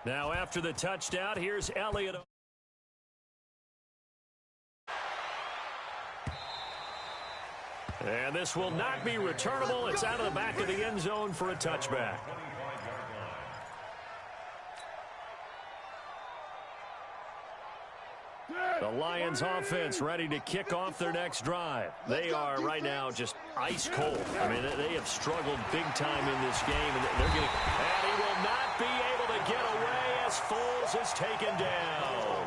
Now after the touchdown, here's Elliott. And this will not be returnable. It's out of the back of the end zone for a touchback. The Lions offense ready to kick off their next drive. They are right now just ice cold. I mean, they have struggled big time in this game. And he will not be able to get away as Foles is taken down.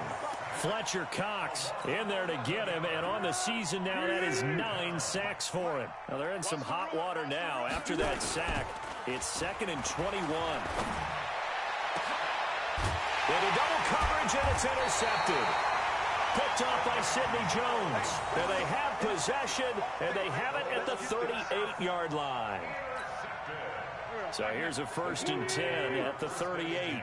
Fletcher Cox in there to get him, and on the season now, that is 9 sacks for him. Now, they're in some hot water now. After that sack, it's 2nd and 21. Into double coverage, and it's intercepted. Picked off by Sidney Jones. And they have possession, and they have it at the 38-yard line. So here's a 1st and 10 at the 38.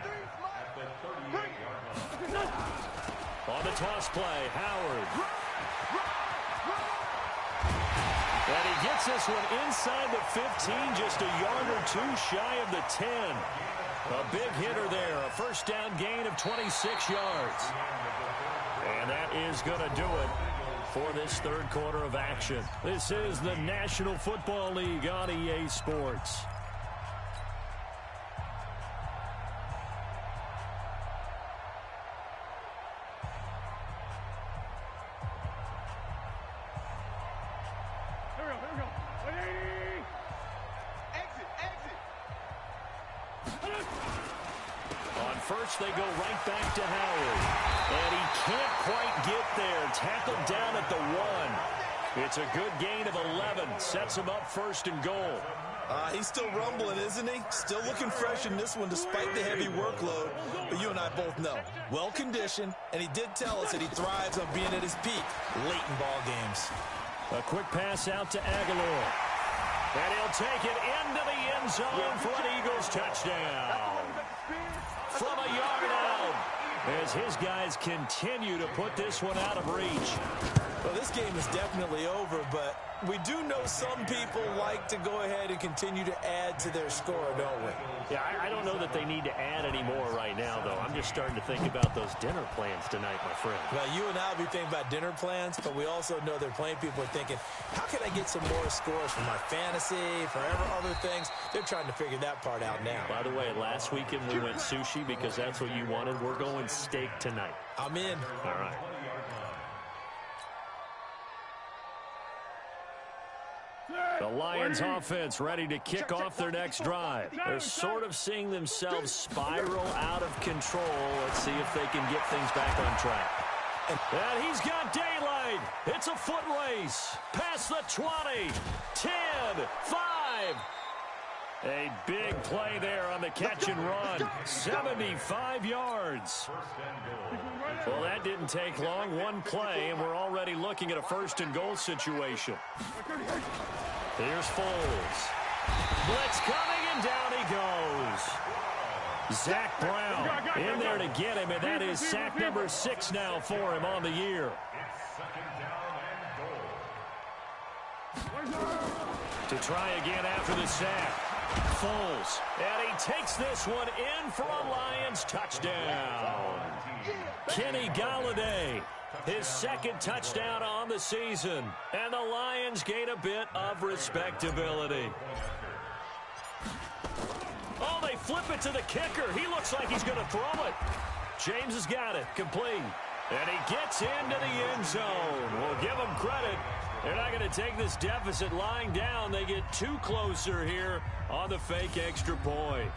On the toss play, Howard. And he gets this one inside the 15, just a yard or two shy of the 10. A big hitter there, a 1st down gain of 26 yards. And that is going to do it for this 3rd quarter of action. This is the National Football League on EA Sports. First, they go right back to Howard. And he can't quite get there. Tackled down at the 1. It's a good gain of 11. Sets him up 1st and goal. He's still rumbling, isn't he? Still looking fresh in this one despite the heavy workload. But you and I both know, well-conditioned, and he did tell us that he thrives on being at his peak late in ball games. A quick pass out to Aguilar. And he'll take it into the end zone for an Eagles touchdown. From a yard out, as his guys continue to put this one out of reach. Well, this game is definitely over, but we do know some people like to go ahead and continue to add to their score, don't we? Yeah, I don't know that they need to add any more right now, though. I'm just starting to think about those dinner plans tonight, my friend. Well, you and I will be thinking about dinner plans, but we also know they're playing people are thinking, how can I get some more scores for my fantasy, for other things? They're trying to figure that part out now. By the way, last weekend we went sushi because that's what you wanted. We're going steak tonight. I'm in. All right. The Lions offense ready to kick off their next drive. They're sort of seeing themselves spiral out of control. Let's see if they can get things back on track. And he's got daylight. It's a foot race. Past the 20, 10, 5. A big play there on the catch and run. 75 yards. Well, that didn't take long. One play, and we're already looking at a 1st and goal situation. Here's Foles. Blitz coming, and down he goes. Zach Brown in there to get him, and that is sack number 6 now for him on the year. To try again after the sack. Foles, and he takes this one in for a Lions touchdown. Kenny Golladay, his 2nd touchdown on the season, and the Lions gain a bit of respectability. Oh, they flip it to the kicker. He looks like he's going to throw it. James has got it, complete, and he gets into the end zone. We'll give him credit. They're not going to take this deficit lying down. They get 2 closer here on the fake extra point.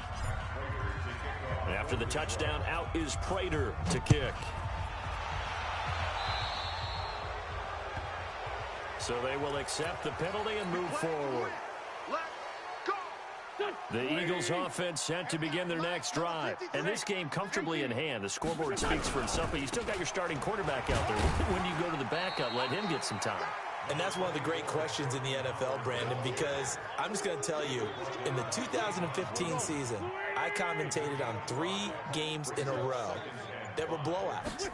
And after the touchdown, out is Prater to kick. So they will accept the penalty and move forward. The Eagles offense set to begin their next drive. And this game comfortably in hand. The scoreboard speaks for itself, but you still got your starting quarterback out there. When do you go to the backup? Let him get some time. And that's one of the great questions in the NFL, Brandon, because I'm just going to tell you, in the 2015 season, I commentated on 3 games in a row that were blowouts.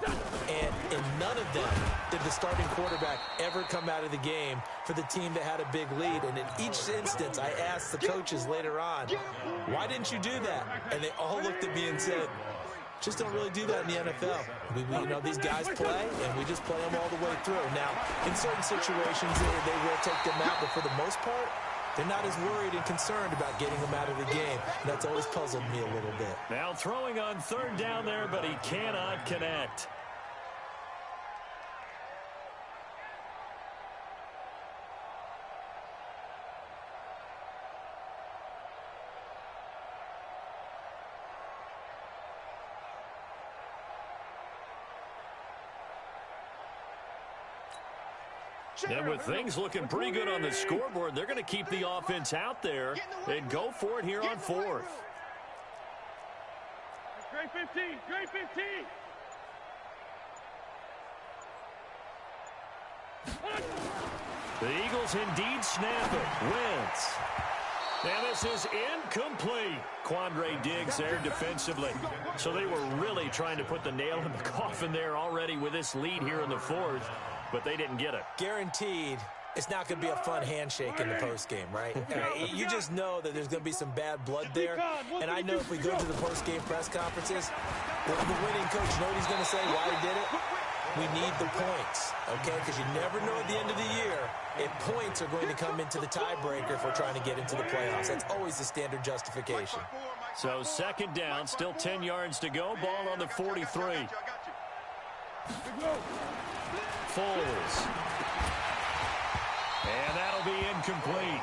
And in none of them did the starting quarterback ever come out of the game for the team that had a big lead. And in each instance, I asked the coaches later on, why didn't you do that? And they all looked at me and said, Just don't really do that in the NFL. You know, these guys play, and we just play them all the way through. Now, in certain situations, they will take them out, but for the most part, they're not as worried and concerned about getting them out of the game. And that's always puzzled me a little bit. Now throwing on third down there, but he cannot connect. And with things looking pretty good on the scoreboard, they're going to keep the offense out there and go for it here on fourth. Great 15, great 15. The Eagles indeed snap it. Wentz. And this is incomplete. Quandre Diggs there defensively. So they were really trying to put the nail in the coffin there already with this lead here in the fourth, but they didn't get it. Guaranteed, it's not going to be a fun handshake in the postgame, right? You just know that there's going to be some bad blood there. And I know if we go to the postgame press conferences, the winning coach, you know what he's going to say, why he did it? We need the points, okay? Because you never know at the end of the year if points are going to come into the tiebreaker if we're trying to get into the playoffs. That's always the standard justification. So second down, still 10 yards to go. Ball on the 43. Foles. And that'll be incomplete.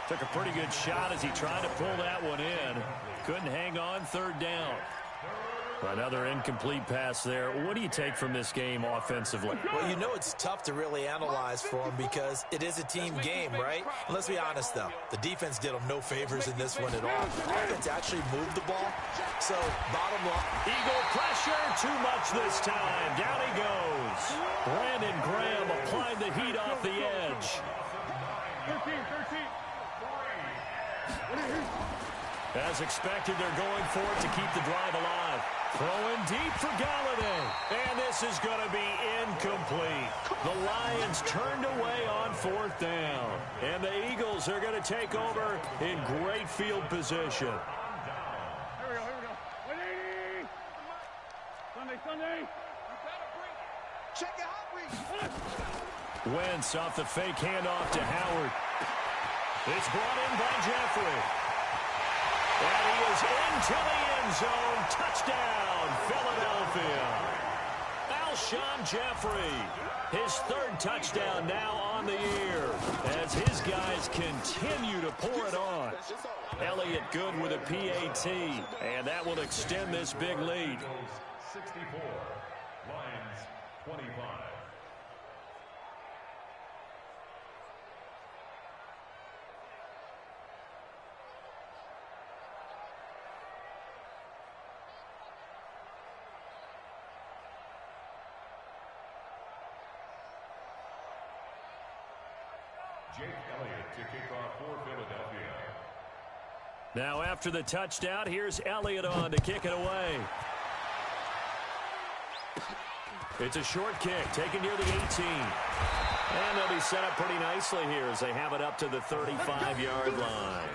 Took a pretty good shot as he tried to pull that one in. Couldn't hang on third down. Another incomplete pass there. What do you take from this game offensively? Well, you know it's tough to really analyze for them because it is a team game, right? And let's be honest, though. The defense did them no favors in this one at all. Offense actually moved the ball. So, bottom line. Eagle pressure. Too much this time. Down he goes. Brandon Graham applied the heat off the edge. 13. As expected, they're going for it to keep the drive alive. Throwing deep for Galladay. And this is going to be incomplete. The Lions turned away on fourth down. And the Eagles are going to take over in great field position. Here we go. 180. Sunday. Check it out, Wentz off the fake handoff to Howard. It's brought in by Jeffrey. And he is into the end zone. Touchdown, Philadelphia. Alshon Jeffrey, his third touchdown now on the year as his guys continue to pour it on. Elliott good with a PAT, and that will extend this big lead. 64, Lions 25. Jake Elliott to kick off for Philadelphia. Now after the touchdown, here's Elliott on to kick it away. It's a short kick taken near the 18. And they'll be set up pretty nicely here as they have it up to the 35-yard line.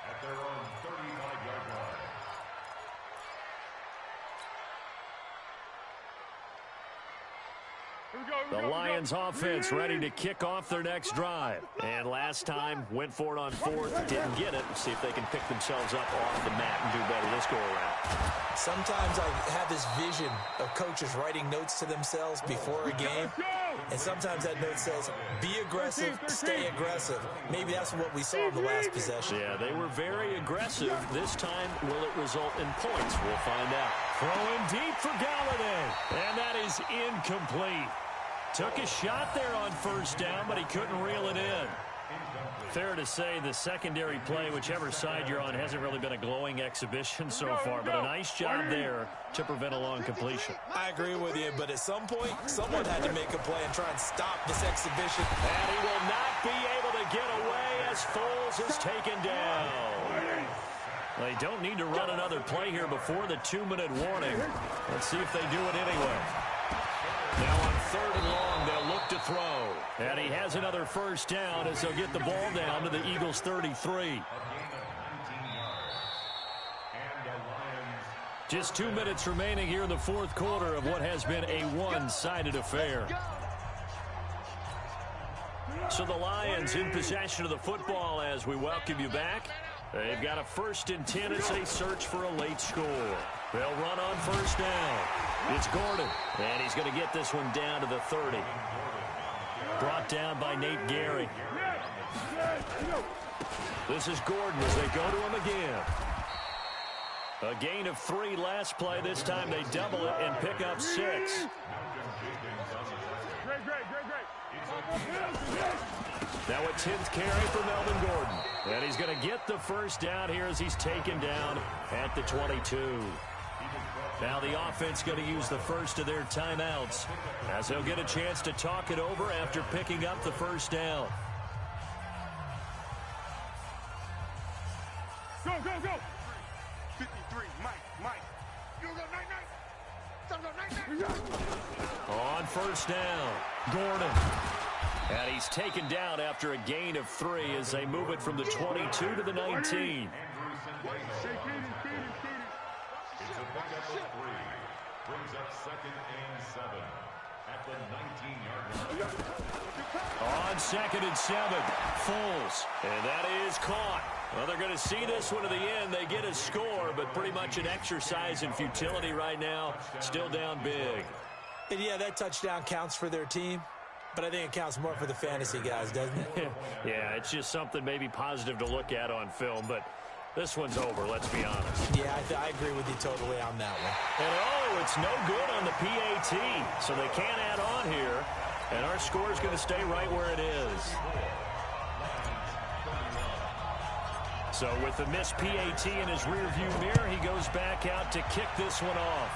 At their own 35-yard line. The Lions offense ready to kick off their next drive. And last time went for it on fourth, didn't get it. See if they can pick themselves up off the mat and do better this go around. Sometimes I have this vision of coaches writing notes to themselves before a game. And sometimes that note says, be aggressive, stay aggressive. Maybe that's what we saw in the last possession. Yeah, they were very aggressive. This time, will it result in points? We'll find out. Throwing deep for Galladay. And that is incomplete. Took a shot there on first down, but he couldn't reel it in. Fair to say the secondary play, whichever side you're on, hasn't really been a glowing exhibition so far, but a nice job there to prevent a long completion. I agree with you, but at some point, someone had to make a play and try and stop this exhibition. And he will not be able to get away as Foles is taken down. They don't need to run another play here before the 2-minute warning. Let's see if they do it anyway. Now on third and long, they'll look to throw. And he has another first down as they'll get the ball down to the Eagles' 33. And the Lions Just 2 minutes remaining here in the fourth quarter of what has been a one-sided affair. So the Lions in possession of the football as we welcome you back. They've got a 1st and 10 as they search for a late score. They'll run on 1st down. It's Gordon, and he's going to get this one down to the 30. Brought down by Nate Gary. This is Gordon as they go to him again. A gain of 3 last play. This time they double it and pick up 6. Now a 10th carry for Melvin Gordon. And he's going to get the 1st down here as he's taken down at the 22. Now the offense going to use the 1st of their timeouts as they'll get a chance to talk it over after picking up the 1st down. Go, go, go. 53, Mike. You go, night. On 1st down, Gordon. And he's taken down after a gain of 3 as they move it from the 22 to the 19. It's a pickup of 3. Brings up 2nd and 7 at the 19-yard line. On 2nd and 7, Foles. And that is caught. Well, they're going to see this one to the end. They get a score, but pretty much an exercise in futility right now. Still down big. And yeah, that touchdown counts for their team, but I think it counts more for the fantasy guys, doesn't it? Yeah, it's just something maybe positive to look at on film, but this one's over, let's be honest. Yeah, I agree with you totally on that one. And it's no good on the PAT, so they can't add on here, and our score is going to stay right where it is. So with the missed PAT in his rearview mirror, he goes back out to kick this one off.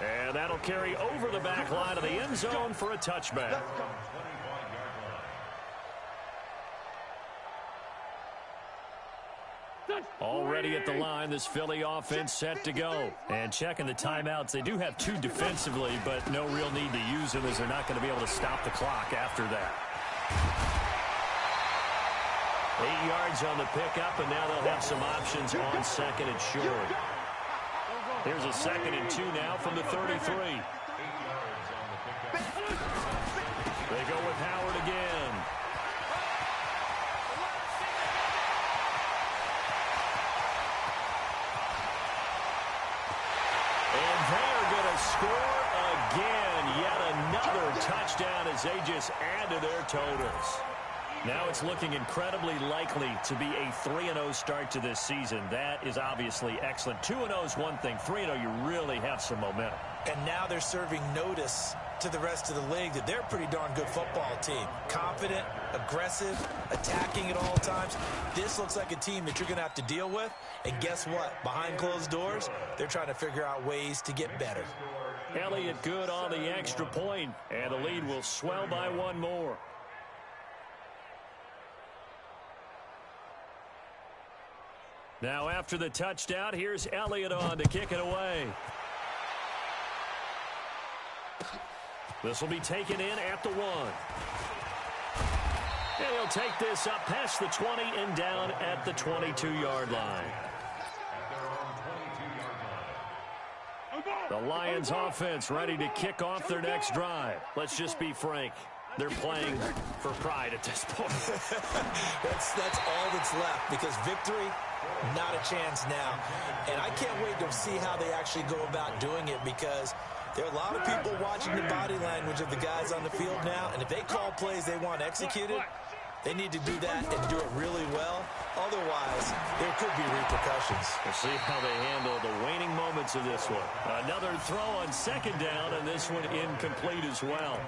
And that'll carry over the back line of the end zone for a touchback. Already at the line, this Philly offense set to go. And checking the timeouts, they do have 2 defensively, but no real need to use them as they're not going to be able to stop the clock after that. 8 yards on the pickup, and now they'll have some options on 2nd and short. Here's a 2nd and 2 now from the 33. They go with Howard again. And they are going to score again. Yet another touchdown as they just add to their totals. Now it's looking incredibly likely to be a 3-0 start to this season. That is obviously excellent. 2-0 is one thing. 3-0, you really have some momentum. And now they're serving notice to the rest of the league that they're a pretty darn good football team. Confident, aggressive, attacking at all times. This looks like a team that you're going to have to deal with. And guess what? Behind closed doors, they're trying to figure out ways to get better. Elliott good on the extra point, and the lead will swell by 1 more. Now after the touchdown, here's Elliott on to kick it away. This will be taken in at the 1. And he'll take this up past the 20 and down at the 22-yard line. The Lions offense ready to kick off their next drive. Let's just be frank. They're playing for pride at this point. That's all that's left, because victory, not a chance now. And I can't wait to see how they actually go about doing it, because there are a lot of people watching the body language of the guys on the field now, and if they call plays they want executed, they need to do that and do it really well. Otherwise, there could be repercussions. We'll see how they handle the waning moments of this one. Another throw on 2nd down, and this one incomplete as well.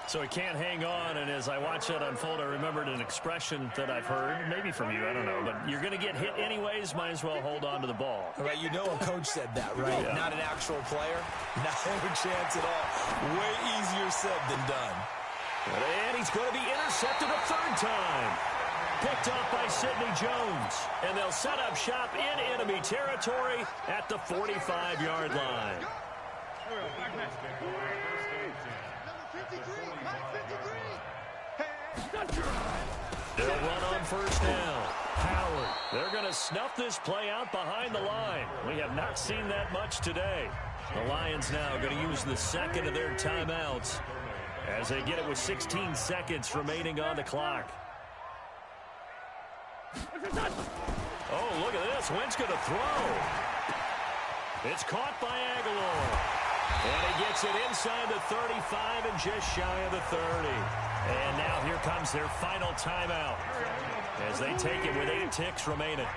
So he can't hang on, and as I watch that unfold, I remembered an expression that I've heard, maybe from you, I don't know, but you're going to get hit anyways, might as well hold on to the ball. Right, you know a coach said that, right? Yeah. Not an actual player. Not a chance at all. Way easier said than done. And he's going to be intercepted a 3rd time. Picked off by Sidney Jones, and they'll set up shop in enemy territory at the 45-yard line. They'll run on 1st down. Howard. They're going to to snuff this play out behind the line. We have not seen that much today. The Lions now going to use the second of their timeouts as they get it with 16 seconds remaining on the clock. Oh, look at this. Wentz going to throw. It's caught by Aguilar. And he gets it inside the 35 and just shy of the 30. And now here comes their final timeout as they take it with 8 ticks remaining.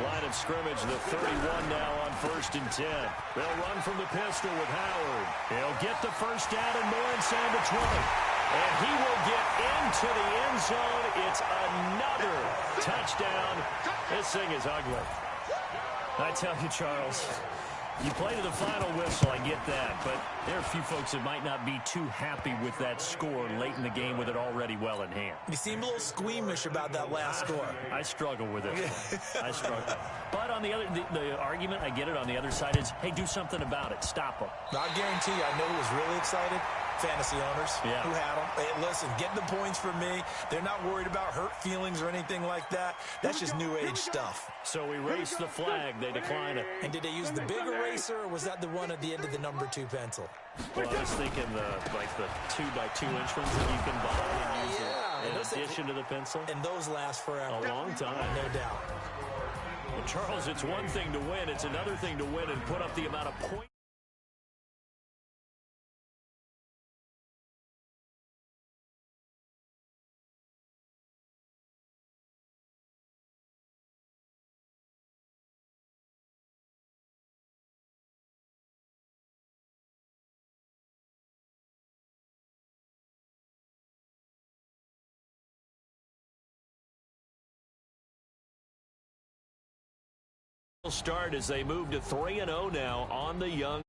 Line of scrimmage, the 31 now on 1st and 10. They'll run from the pistol with Howard. He'll get the first down and more inside the 20. And he will get into the end zone. It's another touchdown. This thing is ugly. I tell you, Charles, you play to the final whistle, I get that, but there are a few folks that might not be too happy with that score late in the game with it already well in hand. You seem a little squeamish about that last score. I struggle with it. I struggle. But on the other, the argument, I get it, on the other side is, hey, do something about it. Stop them. I guarantee you, I know who was really excited. Fantasy owners who had them. Hey, listen, get the points for me. They're not worried about hurt feelings or anything like that. That's just new age stuff. So we raise the flag. They decline it. And did they use the big eraser, or was that the one at the end of the number 2 pencil? Well, I was thinking the 2x2 inch ones that you can buy and use in addition to the pencil. And those last forever. A long time. No doubt. Well, Charles, it's one thing to win. It's another thing to win and put up the amount of points. Start as they move to 3-0 now on the young.